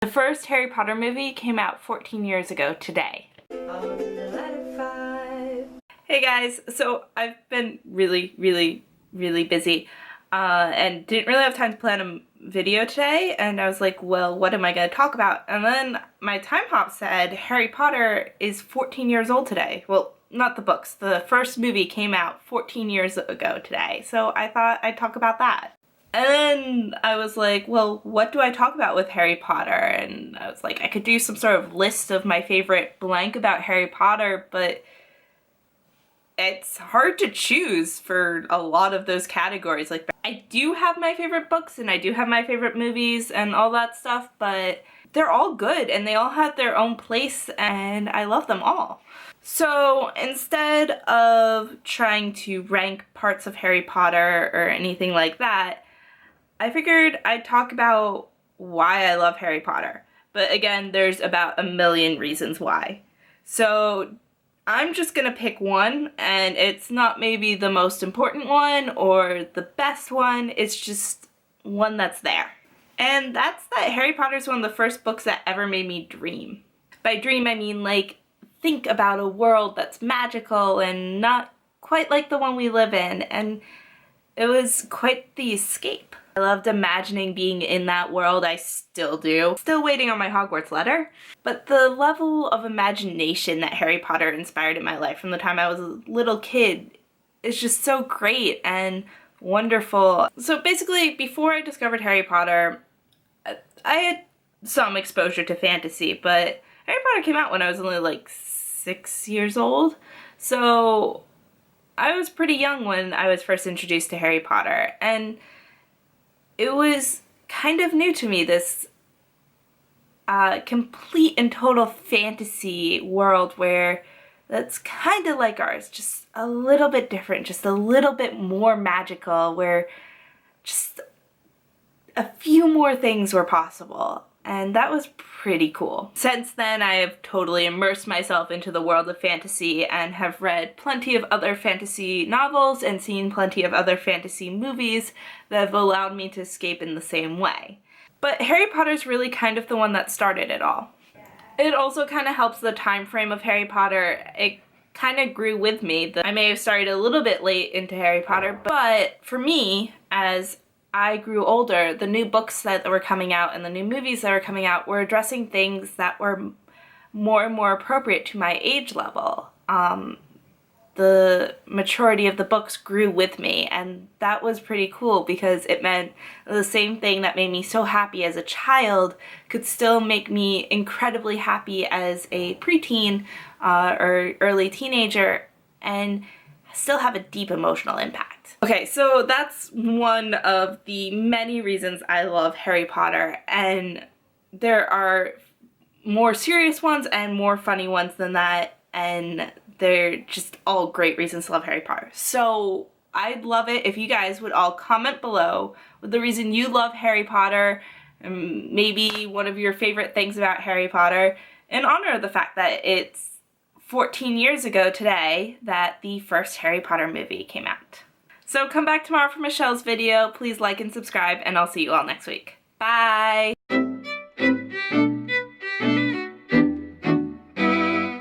The first Harry Potter movie came out 14 years ago today. Hey guys, so I've been really busy and didn't really have time to plan a video today, and I was like, well, what am I going to talk about? And then my time hop said Harry Potter is 14 years old today. Well, not the books. The first movie came out 14 years ago today, so I thought I'd talk about that. And then I was like, well, what do I talk about with Harry Potter? And I was like, I could do some sort of list of my favorite blank about Harry Potter, but it's hard to choose for a lot of those categories. Like, I do have my favorite books and I do have my favorite movies and all that stuff, but they're all good and they all have their own place and I love them all. So instead of trying to rank parts of Harry Potter or anything like that, I figured I'd talk about why I love Harry Potter. But again, there's about a million reasons why. So I'm just gonna pick one, and it's not maybe the most important one or the best one, it's just one that's there. And that's that Harry Potter is one of the first books that ever made me dream. By dream, I mean like think about a world that's magical and not quite like the one we live in, and it was quite the escape. I loved imagining being in that world. I still do. Still waiting on my Hogwarts letter. But the level of imagination that Harry Potter inspired in my life from the time I was a little kid is just so great and wonderful. So basically, before I discovered Harry Potter, I had some exposure to fantasy, but Harry Potter came out when I was only like 6 years old. So I was pretty young when I was first introduced to Harry Potter, and it was kind of new to me, this complete and total fantasy world where that's kind of like ours, just a little bit different, just a little bit more magical, where just a few more things were possible. And that was pretty cool. Since then, I have totally immersed myself into the world of fantasy and have read plenty of other fantasy novels and seen plenty of other fantasy movies that have allowed me to escape in the same way. But Harry Potter's really kind of the one that started it all. It also kind of helps the time frame of Harry Potter. It kind of grew with me. I may have started a little bit late into Harry Potter, but for me, as I grew older, the new books that were coming out and the new movies that were coming out were addressing things that were more and more appropriate to my age level. The maturity of the books grew with me, and that was pretty cool because it meant the same thing that made me so happy as a child could still make me incredibly happy as a preteen or early teenager and still have a deep emotional impact. Okay, so that's one of the many reasons I love Harry Potter, and there are more serious ones and more funny ones than that, and they're just all great reasons to love Harry Potter. So I'd love it if you guys would all comment below with the reason you love Harry Potter, and maybe one of your favorite things about Harry Potter, in honor of the fact that it's 14 years ago today that the first Harry Potter movie came out. So come back tomorrow for Michelle's video. Please like and subscribe, and I'll see you all next week. Bye!